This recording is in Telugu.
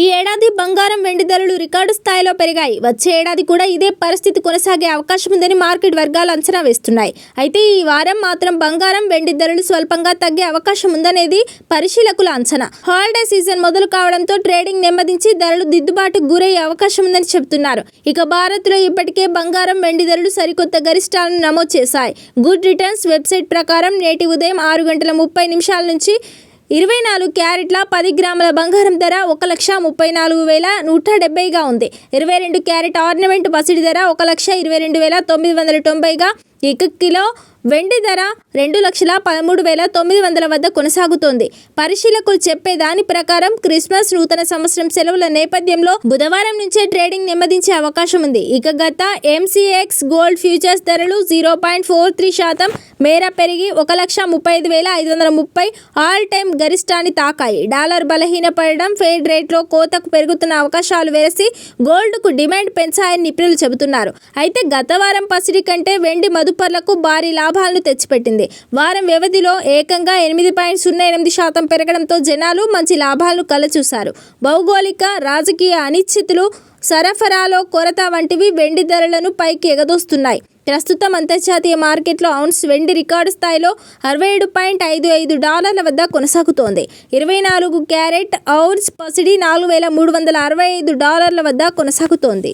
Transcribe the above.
ఈ ఏడాది బంగారం వెండి ధరలు రికార్డు స్థాయిలో పెరిగాయి. వచ్చే ఏడాది కూడా ఇదే పరిస్థితి కొనసాగే అవకాశం ఉందని మార్కెట్ వర్గాలు అంచనా వేస్తున్నాయి. అయితే ఈ వారం మాత్రం బంగారం వెండి ధరలు స్వల్పంగా తగ్గే అవకాశం ఉందనేది పరిశీలకుల అంచనా. హాలిడే సీజన్ మొదలు కావడంతో ట్రేడింగ్ నెమ్మదించి ధరలు దిద్దుబాటుకు గురయ్యే అవకాశం ఉందని చెబుతున్నారు. ఇక భారత్లో ఇప్పటికే బంగారం వెండి ధరలు సరికొత్త గరిష్టాలను నమోదు చేశాయి. గుడ్ రిటర్న్స్ వెబ్సైట్ ప్రకారం నేటి ఉదయం 6:30 నుంచి 24 క్యారెట్ల 10 గ్రాముల బంగారం ధర 1,34,170గా ఉంది. 22 క్యారెట్ ఆర్నమెంట్ పసిడి ధర 1,22,990గా, ఇక కిలో వెండి ధర 2,13,900 వద్ద కొనసాగుతోంది. పరిశీలకులు చెప్పే దాని ప్రకారం క్రిస్మస్, నూతన సంవత్సరం సెలవుల నేపథ్యంలో బుధవారం నుంచే ట్రేడింగ్ నెమ్మదించే అవకాశం ఉంది. ఇక గత ఎంసీఎక్స్ గోల్డ్ ఫ్యూచర్స్ ధరలు 0.43% మేర పెరిగి 1,35,530 ఆల్ టైమ్ గరిష్టాన్ని తాకాయి. డాలర్ బలహీనపడడం, ఫెడ్ రేట్లో కోతకు పెరుగుతున్న అవకాశాలు వెరసి గోల్డ్కు డిమాండ్ పెంచాయని నిపుణులు చెబుతున్నారు. అయితే గత వారం పసిడి కంటే వెండి మదుపర్లకు భారీ లాభాలను తెచ్చిపెట్టింది. వారం వ్యవధిలో ఏకంగా 8.08% పెరగడంతో జనాలు మంచి లాభాలను కలచూశారు. భౌగోళిక, రాజకీయ అనిశ్చితులు, సరఫరాలో కొరత వంటివి వెండి ధరలను పైకి ఎగదోస్తున్నాయి. ప్రస్తుతం అంతర్జాతీయ మార్కెట్లో ఔన్స్ వెండి రికార్డు స్థాయిలో $67.55 వద్ద కొనసాగుతోంది. 24 క్యారెట్ ఔన్స్ పసిడి $4,365 వద్ద కొనసాగుతోంది.